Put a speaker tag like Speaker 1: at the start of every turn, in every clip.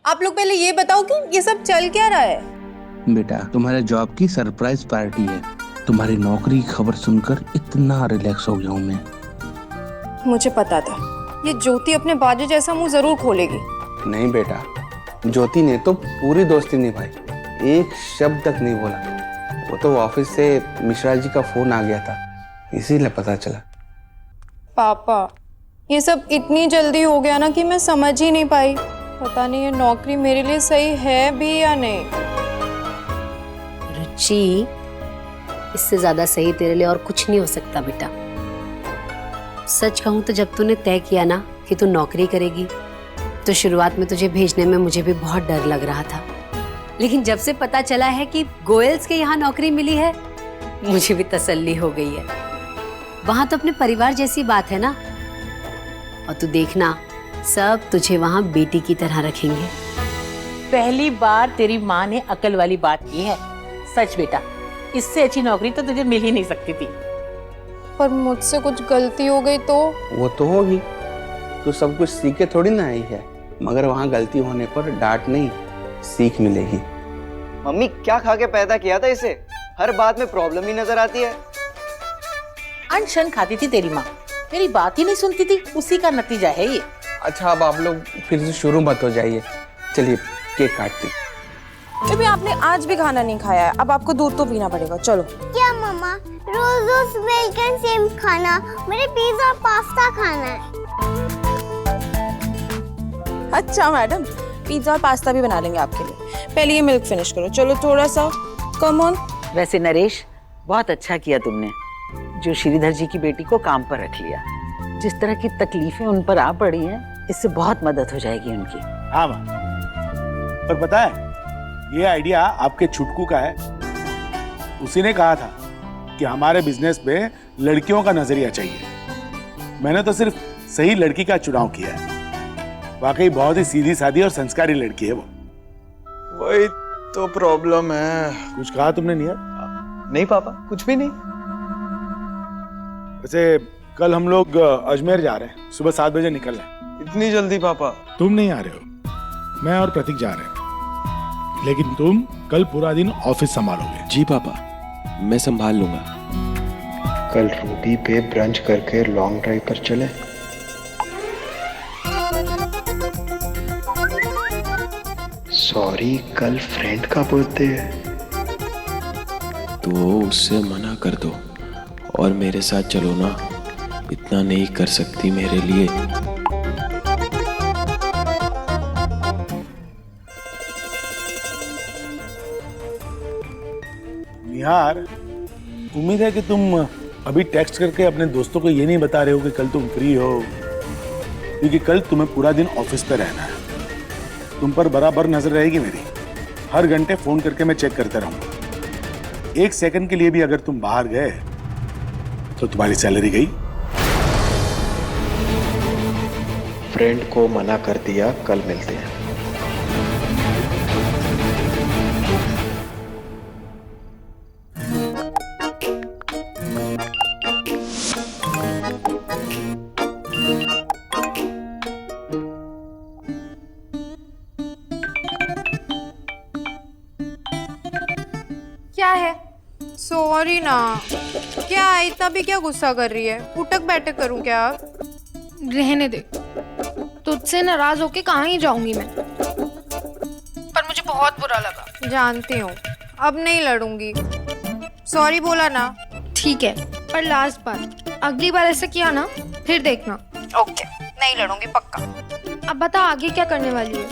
Speaker 1: आप लोग पहले ये बताओ कि ये सब चल क्या रहा है।
Speaker 2: बेटा तुम्हारे जॉब की सरप्राइज पार्टी है। तुम्हारी नौकरी की खबर सुनकर इतना रिलैक्स हो गया हूँ मैं।
Speaker 1: मुझे पता था ये ज्योति अपने बाजू जैसा मुंह जरूर खोलेगी।
Speaker 3: नहीं बेटा, ज्योति ने तो पूरी दोस्ती निभाई, एक शब्द तक नहीं बोला। वो तो ऑफिस से मिश्रा जी का फोन आ गया था, इसीलिए पता चला।
Speaker 1: पापा ये सब इतनी जल्दी हो गया ना कि मैं समझ ही नहीं पाई। पता नहीं ये नौकरी मेरे लिए सही है भी या नहीं।
Speaker 4: रुचि, इससे ज्यादा सही तेरे लिए और कुछ नहीं हो सकता बेटा। सच कहूं तो जब तूने तय किया ना कि तू नौकरी करेगी तो शुरुआत में तुझे भेजने में मुझे भी बहुत डर लग रहा था, लेकिन जब से पता चला है कि गोयल्स के यहाँ नौकरी मिली है मुझे भी तसल्ली हो गई है। वहां तो अपने परिवार जैसी बात है ना, और तू देखना सब तुझे वहां बेटी की तरह रखेंगे।
Speaker 5: पहली बार तेरी माँ ने अकल वाली बात की है। सच बेटा, इससे अच्छी नौकरी तो तुझे मिल ही नहीं सकती थी।
Speaker 1: पर मुझसे कुछ गलती हो गई तो?
Speaker 3: वो तो होगी, तो सब कुछ सीख के थोड़ी ना आई है, मगर वहाँ गलती होने पर डांट नहीं सीख मिलेगी।
Speaker 6: मम्मी क्या खा के पैदा किया था इसे? हर बात में प्रॉब्लम ही नजर आती है।
Speaker 5: अनशन खाती थी तेरी माँ, मेरी बात ही नहीं सुनती थी, उसी का नतीजा है ये।
Speaker 3: अच्छा अब आप लोग फिर से शुरू मत हो जाइए, चलिए केक काटते।
Speaker 1: अभी आपने आज भी खाना नहीं खाया है, अब आपको दूध तो पीना पड़ेगा। चलो।
Speaker 7: क्या मम्मा, रोज रोज मिल्क एंड सेम खाना? मुझे पिज्जा और पास्ता खाना है।
Speaker 1: अच्छा मैडम, पिज्जा और पास्ता भी बना लेंगे आपके लिए। पहले ये मिल्क फिनिश करो। चलो थोड़ा सा, कम ऑन।
Speaker 5: वैसे नरेश, बहुत अच्छा किया तुमने जो श्रीधर जी की बेटी को काम पर रख लिया। जिस तरह की तकलीफें उन पर आ पड़ी हैं, इससे बहुत मदद हो जाएगी उनकी।
Speaker 8: हाँ माँ, पर पता है ये आइडिया आपके छुटकू का है। उसी ने कहा था कि हमारे बिजनेस पे लड़कियों का नजरिया चाहिए। मैंने तो सिर्फ सही लड़की का चुनाव किया है। वाकई बहुत ही सीधी सादी और संस्कारी लड़की है वो।
Speaker 6: वही तो प्रॉब्लम है।
Speaker 8: कुछ कहा तुमने नियर?
Speaker 6: नहीं पापा, कुछ भी नहीं।
Speaker 8: वैसे कल हम लोग अजमेर जा रहे हैं, सुबह 7 बजे निकल रहे हैं।
Speaker 6: इतनी जल्दी पापा?
Speaker 8: तुम नहीं आ रहे हो, मैं और प्रतीक जा रहे हैं, लेकिन तुम कल पूरा दिन ऑफिस संभालोगे।
Speaker 9: जी पापा, मैं संभाल लूंगा।
Speaker 10: कल रूबी पे ब्रंच करके लॉन्ग ड्राइव पर चले। सॉरी, कल फ्रेंड का बर्थडे है।
Speaker 9: तो उससे मना कर दो और मेरे साथ चलो ना, इतना नहीं कर सकती मेरे लिए?
Speaker 8: निहार, उम्मीद है कि तुम अभी टेक्स्ट करके अपने दोस्तों को ये नहीं बता रहे हो कि कल तुम फ्री हो, क्योंकि कल तुम्हें पूरा दिन ऑफिस पे रहना है। तुम पर बराबर नजर रहेगी मेरी। हर घंटे फोन करके मैं चेक करता रहूंगा। 1 सेकंड के लिए भी अगर तुम बाहर गए तो तुम्हारी सैलरी गई।
Speaker 10: फ्रेंड को मना कर दिया, कल मिलते हैं।
Speaker 1: क्या है? सॉरी ना। क्या इतना भी क्या गुस्सा कर रही है? उठक बैठक करूं क्या?
Speaker 11: रहने दे, तुझसे नाराज होके कहाँ ही जाऊंगी मैं। पर मुझे बहुत बुरा लगा।
Speaker 1: जानती हूँ, अब नहीं लड़ूंगी। सॉरी बोला ना।
Speaker 11: ठीक है, पर लास्ट बार, अगली बार ऐसा किया ना फिर देखना।
Speaker 1: ओके, नहीं लड़ूंगी पक्का।
Speaker 11: अब बता आगे क्या करने वाली है?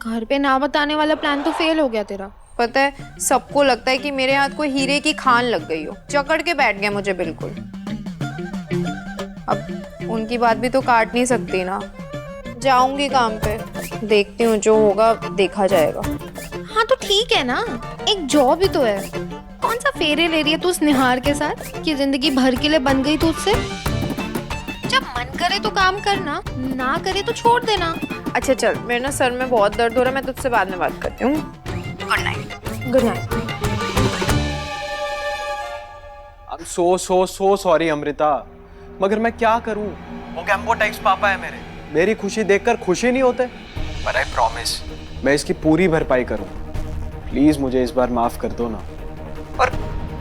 Speaker 11: घर पे ना बताने वाला प्लान तो फेल हो गया तेरा।
Speaker 1: पता है, सबको लगता है कि मेरे हाथ को हीरे की खान लग गई हो। जकड़ के बैठ गया मुझे बिल्कुल। अब उनकी बात भी तो काट नहीं सकती ना। जाऊंगी काम पे, देखती हूँ जो होगा देखा जाएगा।
Speaker 11: हाँ तो ठीक है ना, एक जॉब ही तो है। कौन सा फेरे ले रही है तू उस निहार के साथ कि जिंदगी भर के लिए बन गई तू उससे? जब मन करे तो काम करना, ना करे तो छोड़ देना।
Speaker 1: अच्छा चल, मेरे ना सर में बहुत दर्द हो रहा है, मैं तुझसे बाद में बात करती हूँ। Good night. Good night.
Speaker 6: I'm so sorry Amrita, मगर मैं क्या करूं? वो गैम्बो टाइप्स पापा है मेरे। मेरी खुशी देखकर खुशी नहीं होते। But I promise,
Speaker 12: मैं इसकी पूरी भरपाई करूँ। प्लीज मुझे इस बार माफ कर दो ना। और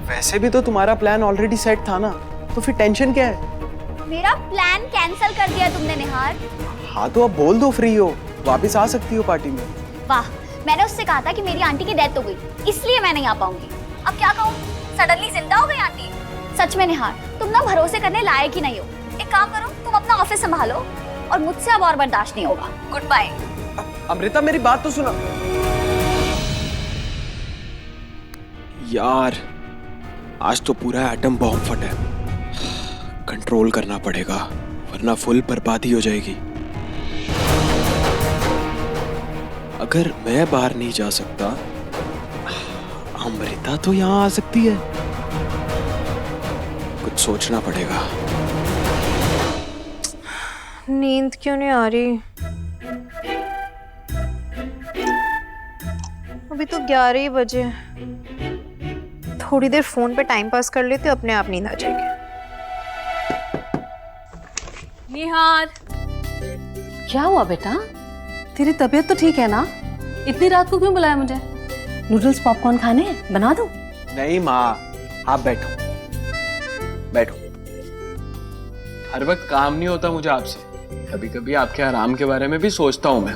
Speaker 12: वैसे भी तो तुम्हारा प्लान ऑलरेडी सेट था ना, तो फिर टेंशन क्या है?
Speaker 7: मेरा प्लान कैंसिल कर दिया तुमने निहार।
Speaker 12: हाँ तो अब बोल दो फ्री हो, वापस आ सकती हो पार्टी में।
Speaker 7: वाह, मैंने उससे कहा था कि मेरी आंटी की डेथ हो गई, इसलिए मैं नहीं आ पाऊंगी। अब क्या कहूँ, सडनली जिंदा हो गई आंटी। सच में निहार, तुम ना भरोसे करने लायक ही नहीं हो। एक काम करो, तुम अपना ऑफिस संभालो, और मुझसे अब और बर्दाश्त नहीं होगा। Good bye.
Speaker 12: अमृता मेरी बात तो सुना यार, आज तो पूरा एटम बॉम्ब फटा है। कंट्रोल करना पड़ेगा वरना फुल बर्बादी हो जाएगी। अगर मैं बाहर नहीं जा सकता, अमृता तो यहाँ आ सकती है। कुछ सोचना पड़ेगा।
Speaker 1: नींद क्यों नहीं आ रही? अभी तो 11 ही बजे। थोड़ी देर फोन पे टाइम पास कर लेते, अपने आप नींद आ जाएगी।
Speaker 4: निहार, क्या हुआ बेटा? तेरी तबीयत तो ठीक है ना? इतनी रात को क्यों बुलाया मुझे? नूडल्स पॉपकॉर्न खाने हैं? बना दूं?
Speaker 12: नहीं माँ, आप बैठो बैठो। हर वक्त काम नहीं होता मुझे आपसे, कभी कभी आपके आराम के बारे में भी सोचता हूँ मैं।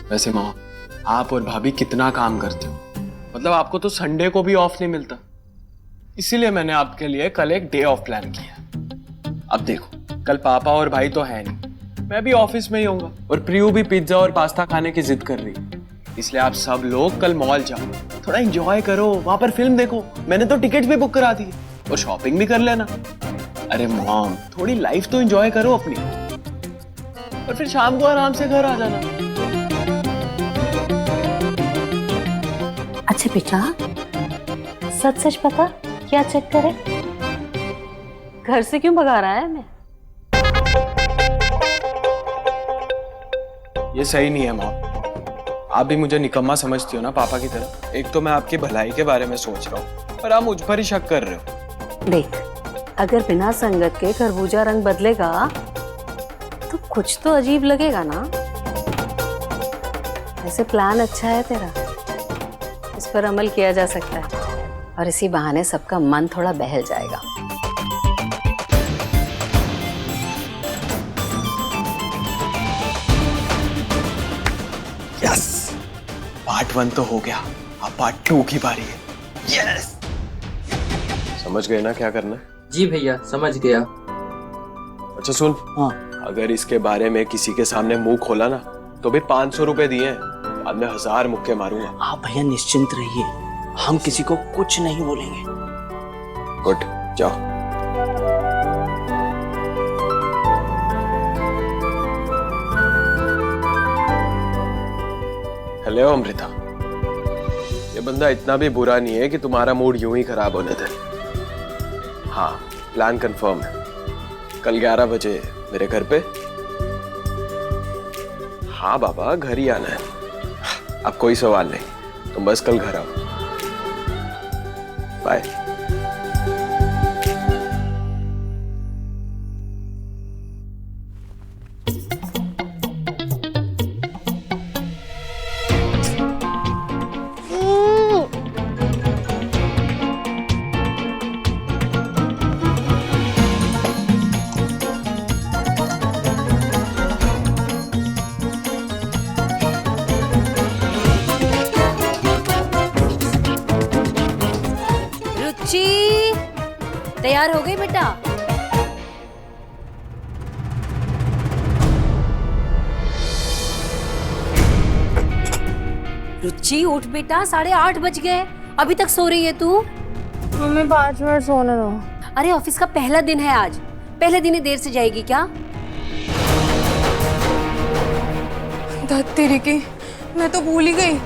Speaker 12: वैसे माँ, आप और भाभी कितना काम करते हो, मतलब आपको तो संडे को भी ऑफ नहीं मिलता। इसीलिए मैंने आपके लिए कल एक डे ऑफ प्लान किया। अब देखो, कल पापा और भाई तो है नहीं, मैं भी ऑफिस में ही होऊंगा, और प्रियू भी पिज्जा और पास्ता खाने की जिद कर रही है। इसलिए आप सब लोग कल मॉल जाओ, थोड़ा एंजॉय करो, वहां पर फिल्म देखो। मैंने तो टिकट भी बुक करा दी है, और शॉपिंग भी कर लेना। अरे मॉम, थोड़ी लाइफ तो एंजॉय करो अपनी, और फिर शाम को आराम से घर आ जाना।
Speaker 4: अच्छा बेटा, सच सच बता, क्या चक्कर है? घर से क्यों भगा रहा है हमें?
Speaker 12: ये सही नहीं है मॉम, आप भी मुझे निकम्मा समझती हो ना पापा की तरह। एक तो मैं आपकी भलाई के बारे में सोच रहा हूँ, और आप मुझ पर ही शक कर रहे हो।
Speaker 4: देख, अगर बिना संगत के खरबूजा रंग बदलेगा तो कुछ तो अजीब लगेगा ना। ऐसे प्लान अच्छा है तेरा, इस पर अमल किया जा सकता है, और इसी बहाने सबका मन थोड़ा बहल जाएगा।
Speaker 12: यस, पार्ट 1 तो हो गया, अब पार्ट 2 की बारी है। यस, समझ गए ना क्या करना है?
Speaker 13: जी भैया, समझ गया।
Speaker 12: अच्छा सुन,
Speaker 13: हाँ,
Speaker 12: अगर इसके बारे में किसी के सामने मुंह खोला ना, तो भी 500 रुपए दिए हैं, बाद में 1000 मुक्के मारूंगा।
Speaker 13: आप भैया निश्चिंत रहिए, हम किसी को कुछ नहीं बोलेंगे।
Speaker 12: गुड, जाओ। हेलो अमृता, ये बंदा इतना भी बुरा नहीं है कि तुम्हारा मूड यूं ही खराब होने दे। हाँ, प्लान कंफर्म है, कल 11 बजे मेरे घर पे। हाँ बाबा, घर ही आना है। अब कोई सवाल नहीं, तुम बस कल घर आओ। बाय।
Speaker 4: तैयार हो गई बेटा? रुचि उठ बेटा, 8:30 बज गए, अभी तक सो रही है तू?
Speaker 1: मम्मी 5 मिनट सोने दो।
Speaker 4: अरे ऑफिस का पहला दिन है आज, पहले दिन ही देर से जाएगी क्या?
Speaker 1: धत तेरी की, मैं तो भूल ही गई।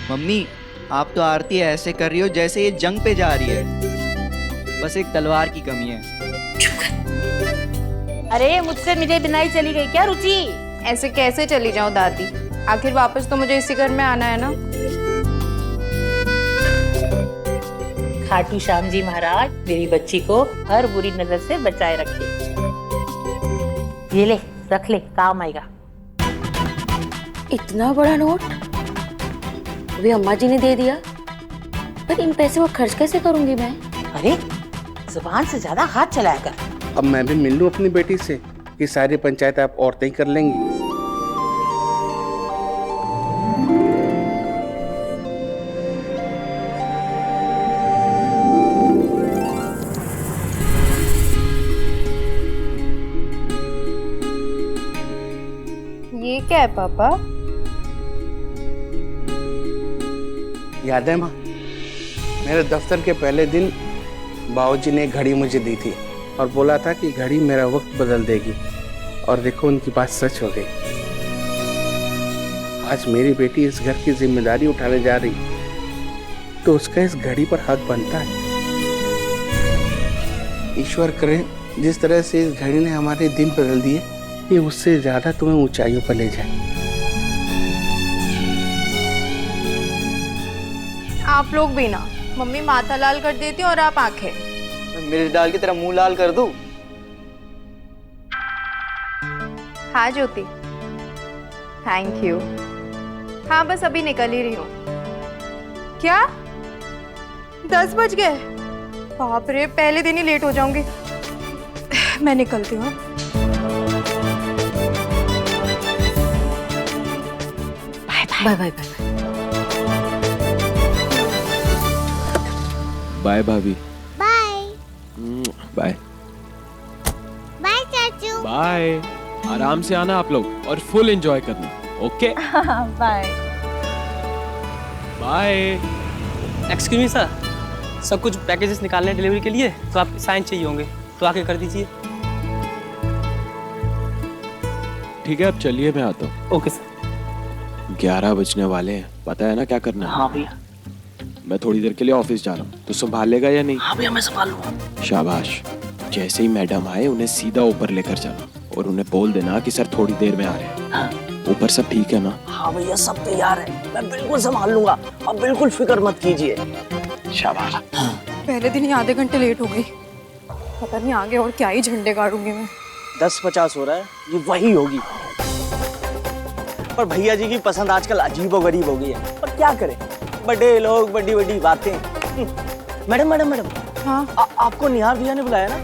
Speaker 6: मम्मी, आप तो आरती ऐसे कर रही हो जैसे ये जंग पे जा रही है। बस एक तलवार की कमी है।
Speaker 4: अरे मुझसे मिले बिना ही चली गई क्या रुचि?
Speaker 1: ऐसे कैसे चली जाऊं दादी, आखिर वापस तो मुझे इसी घर में आना है ना।
Speaker 14: खाटू श्याम जी महाराज मेरी बच्ची को हर बुरी नजर से बचाए रखे। ये ले, रख ले, काम आएगा।
Speaker 4: इतना बड़ा नोट वे अम्मा जी ने दे दिया, पर इन पैसे को खर्च कैसे करूंगी मैं?
Speaker 14: अरे जुबान से ज्यादा हाथ चलाया कर।
Speaker 3: अब मैं भी मिल लूं अपनी बेटी से कि सारी पंचायत आप औरतें ही कर लेंगी।
Speaker 1: ये क्या है पापा?
Speaker 3: याद है माँ, मेरे दफ्तर के पहले दिन बाबूजी ने घड़ी मुझे दी थी और बोला था कि घड़ी मेरा वक्त बदल देगी, और देखो उनकी बात सच हो गई। आज मेरी बेटी इस घर की जिम्मेदारी उठाने जा रही, तो उसका इस घड़ी पर हक बनता है। ईश्वर करे जिस तरह से इस घड़ी ने हमारे दिन बदल दिए, ये उससे ज्यादा तुम्हें ऊंचाइयों पर ले जाए।
Speaker 1: आप लोग भी ना, मम्मी माथा लाल कर देती और आप आंखें।
Speaker 6: मिर्च डाल के तेरा मुंह लाल कर दूं?
Speaker 1: हाँ ज्योति, थैंक यू। हाँ बस अभी निकल ही रही हूँ। क्या 10 बज गए? बाप रे, पहले दिन ही लेट हो जाऊंगी। मैं निकलती हूँ।
Speaker 4: Bye bye bye.
Speaker 9: बाय भाभी।
Speaker 15: बाय
Speaker 9: बाय
Speaker 15: बाय चाचू।
Speaker 9: बाय। आराम से आना आप लोग और फुल एंजॉय करना। Okay
Speaker 15: bye
Speaker 9: bye.
Speaker 13: Excuse me sir, सब कुछ पैकेजेस निकालने डिलीवरी के लिए, तो आपके साइन चाहिए होंगे, तो आके कर दीजिए।
Speaker 9: ठीक है, अब चलिए, मैं आता हूँ।
Speaker 13: Okay sir.
Speaker 9: 11 बजने वाले हैं, पता है ना क्या करना है?
Speaker 13: हाँ भैया।
Speaker 9: मैं थोड़ी देर के लिए ऑफिस जा रहा हूँ, तो संभालेगा या नहीं?
Speaker 13: हाँ भैया, मैं संभाल लूंगा।
Speaker 9: शाबाश। जैसे ही मैडम आए उन्हें सीधा ऊपर लेकर जाना और उन्हें बोल देना कि सर थोड़ी देर में आ रहे हैं।
Speaker 13: हाँ।
Speaker 9: ऊपर सब ठीक है ना?
Speaker 13: हाँ भैया, सब तैयार है, मैं बिल्कुल संभाल लूंगा, आप बिल्कुल फिक्र मत कीजिए।
Speaker 9: शाबाश।
Speaker 13: हाँ।
Speaker 1: पहले दिन ही आधे घंटे लेट हो गई, पता नहीं आगे और क्या ही झंडे गाड़ूंगी मैं।
Speaker 13: 10:50 हो रहा है, ये वही होगी। पर भैया जी की पसंद आजकल अजीबो गरीब हो गई है, पर क्या करें, बड़े लोग बड़ी बड़ी बातें। Madam madam madam.
Speaker 1: हाँ।
Speaker 13: आपको निहार भैया ने बुलाया ना?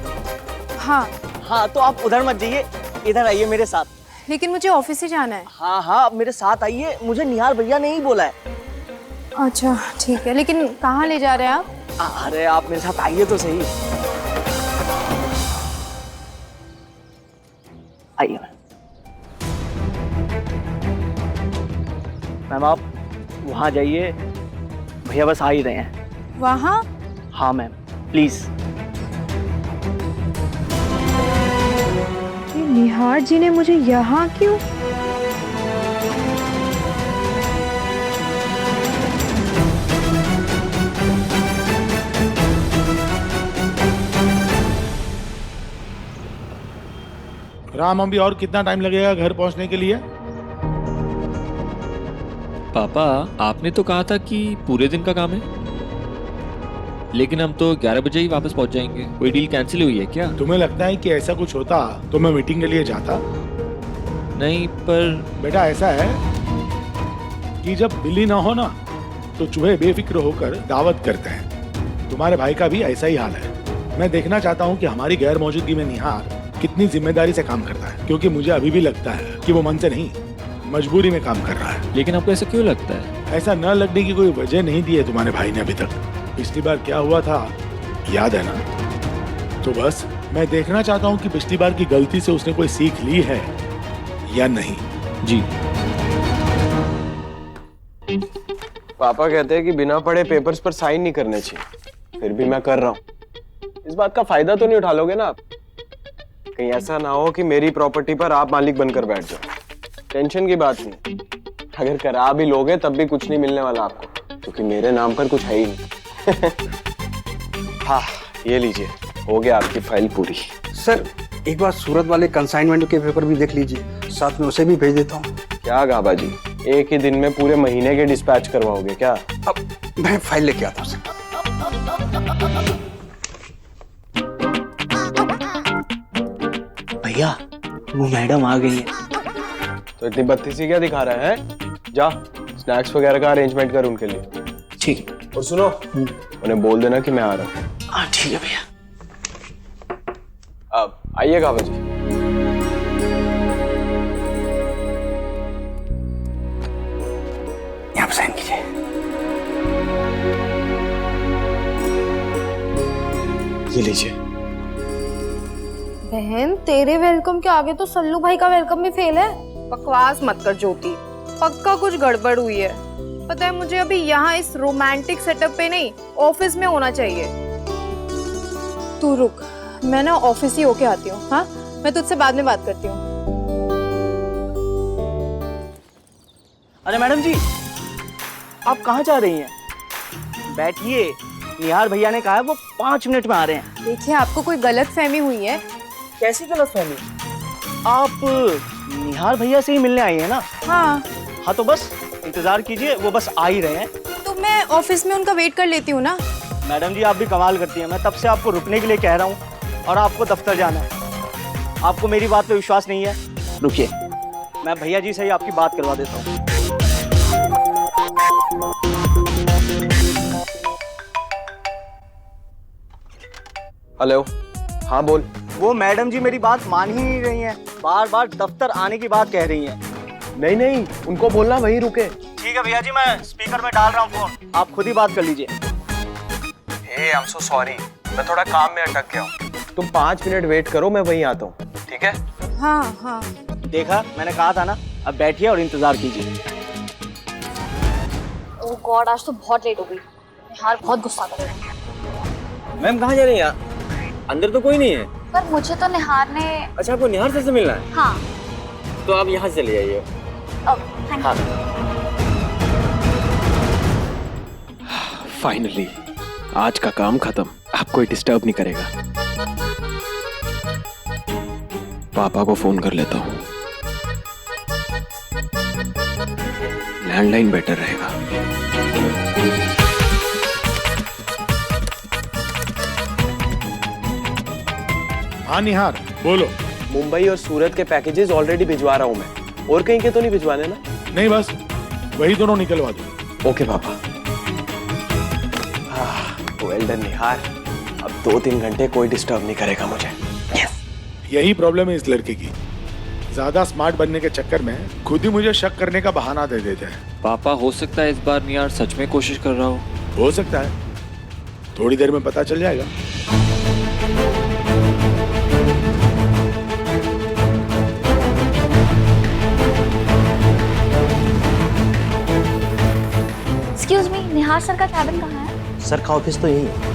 Speaker 1: हाँ।
Speaker 13: हाँ, तो आप उधर मत जाइए, इधर आइए मेरे साथ।
Speaker 1: लेकिन मुझे ऑफिस से जाना है।
Speaker 13: हाँ हाँ, आप मेरे साथ आइए, मुझे निहार भैया ने ही बोला है।
Speaker 1: अच्छा ठीक है, लेकिन कहाँ ले जा रहे हैं आप?
Speaker 13: अरे आप मेरे साथ आइए तो सही। आइए मैम, आप वहाँ जाइए, भैया बस आ ही रहे हैं।
Speaker 1: वहाँ?
Speaker 13: हाँ मैम, प्लीज।
Speaker 1: निहार जी ने मुझे यहाँ क्यों?
Speaker 8: राम, अभी और कितना टाइम लगेगा घर पहुंचने के लिए?
Speaker 16: पापा, आपने तो कहा था कि पूरे दिन का काम है, लेकिन हम तो 11 बजे ही वापस पहुंच जाएंगे। कोई डील कैंसिल हुई है क्या?
Speaker 8: तुम्हें लगता है कि ऐसा कुछ होता तो मैं मीटिंग के लिए जाता?
Speaker 16: नहीं, पर
Speaker 8: बेटा ऐसा है कि जब बिल्ली ना हो ना, तो चूहे बेफिक्र होकर दावत करते हैं। तुम्हारे भाई का भी ऐसा ही हाल है। मैं देखना चाहता हूँ कि हमारी गैर मौजूदगी में निहार कितनी जिम्मेदारी से काम करता है, क्योंकि मुझे अभी भी लगता है कि वो मन से नहीं, मजबूरी में काम कर रहा है।
Speaker 16: लेकिन आपको ऐसा क्यों लगता है?
Speaker 8: ऐसा न लगने की कोई वजह नहीं दी है तुम्हारे भाई ने अभी तक। पिछली बार क्या हुआ था याद है ना? तो बस मैं देखना चाहता हूँ कि पिछली बार की गलती से उसने कोई सीख ली है या नहीं।
Speaker 16: जी।
Speaker 12: पापा कहते हैं कि बिना पढ़े पेपर्स पर साइन नहीं करने चाहिए, फिर भी मैं कर रहा हूँ। इस बात का फायदा तो नहीं उठा लोगे ना आप? कहीं ऐसा ना हो कि मेरी प्रॉपर्टी पर आप मालिक बनकर बैठ जाओ। टेंशन की बात नहीं, अगर करा भी लोगे तब भी कुछ नहीं मिलने वाला आपको, क्योंकि मेरे नाम पर कुछ है ही नहीं। हाँ, ये लीजिए, हो गया आपकी फाइल पूरी।
Speaker 17: सर एक बार सूरत वाले कंसाइनमेंट के पेपर भी देख लीजिए, साथ में उसे भी भेज देता हूँ।
Speaker 12: क्या गाबा जी, एक ही दिन में पूरे महीने के डिस्पैच करवाओगे क्या?
Speaker 17: अब मैं फाइल लेके आता हूँ सर।
Speaker 13: भैया वो मैडम आ गई है।
Speaker 12: तो इतनी बत्तीसी क्या दिखा रहा है? जा स्नैक्स वगैरह का अरेंजमेंट कर उनके लिए।
Speaker 13: ठीक है।
Speaker 12: और सुनो, उन्हें बोल देना कि मैं आ रहा हूँ।
Speaker 13: हाँ ठीक है भैया।
Speaker 12: अब आइएगा बजे।
Speaker 13: यहाँ पर साइन कीजिए।
Speaker 12: ये लीजिए।
Speaker 11: बहन तेरे वेलकम के आगे तो सल्लू भाई का वेलकम भी फेल है।
Speaker 1: बकवास मत कर ज्योति, पक्का कुछ गड़बड़ हुई है। पता है मुझे अभी यहाँ इस रोमांटिक सेटअप पे नहीं, ऑफिस में होना चाहिए। तू रुक, मैं ना ऑफिस ही होके आती हूँ। हाँ, मैं तुझसे बाद में बात करती हूँ।
Speaker 13: अरे मैडम जी, आप कहाँ जा रही हैं? बैठिए, निहार भैया ने कहा है वो 5 मिनट में आ रहे हैं।
Speaker 1: देखिए, आपको कोई गलत फहमी हुई है।
Speaker 13: कैसी गलत फहमी? आप निहार भैया से ही मिलने आई हैं ना?
Speaker 1: हाँ।
Speaker 13: हाँ तो बस इंतजार कीजिए, वो बस आ ही रहे हैं।
Speaker 1: तो मैं ऑफिस में उनका वेट कर लेती हूँ ना।
Speaker 13: मैडम जी आप भी कमाल करती हैं, मैं तब से आपको रुकने के लिए कह रहा हूँ और आपको दफ्तर जाना है। आपको मेरी बात पे विश्वास नहीं है? रुकिए, मैं भैया जी से ही आपकी बात करवा देता हूँ।
Speaker 12: हेलो, हाँ बोल।
Speaker 13: वो मैडम जी मेरी बात मान ही नहीं रही हैं, बार बार दफ्तर आने की बात कह रही हैं।
Speaker 12: नहीं नहीं, उनको बोलना वहीं रुके।
Speaker 13: ठीक है भैया जी, मैं स्पीकर में डाल रहा हूँ फोन, आप खुद ही बात कर लीजिए।
Speaker 12: हे आई एम सो सॉरी, मैं थोड़ा काम में अटक गया हूँ। तुम 5 मिनट वेट करो, मैं वहीं आता हूँ। ठीक है?
Speaker 1: हाँ हाँ।
Speaker 13: देखा, मैंने कहा था ना। अब बैठिए और इंतजार कीजिए।
Speaker 7: ओह गॉड, आज तो बहुत लेट हो गई। निहार बहुत गुस्सा करेगा।
Speaker 13: मैम कहाँ जा रही हैं? अंदर तो कोई नहीं है।
Speaker 7: पर मुझे तो निहार ने।
Speaker 13: अच्छा, आपको निहार सर से मिलना है?
Speaker 7: हाँ।
Speaker 13: तो आप यहाँ से चले जाइए।
Speaker 7: Thank you.
Speaker 9: फाइनली आज का काम खत्म, अब कोई डिस्टर्ब नहीं करेगा। पापा को फोन कर लेता हूँ, लैंडलाइन बेटर रहेगा।
Speaker 8: हाँ निहार बोलो।
Speaker 12: मुंबई और सूरत के पैकेजेस ऑलरेडी भिजवा रहा हूँ मैं, और कहीं के तो नहीं भिजवाने ना?
Speaker 8: नहीं, बस वही दोनों निकलवा दो।
Speaker 12: ओके पापा। वेल डन निहार, अब 2-3 घंटे कोई डिस्टर्ब नहीं करेगा मुझे।
Speaker 8: यही प्रॉब्लम है इस लड़के की, ज्यादा स्मार्ट बनने के चक्कर में खुद ही मुझे शक करने का बहाना दे देते हैं।
Speaker 16: पापा हो सकता है इस बार निहार सच में कोशिश कर रहा
Speaker 8: हो सकता है, थोड़ी देर में पता चल जाएगा।
Speaker 7: एक्सक्यूज मी, निहार सर का कैबिन कहाँ है?
Speaker 13: सर का ऑफिस तो यही है।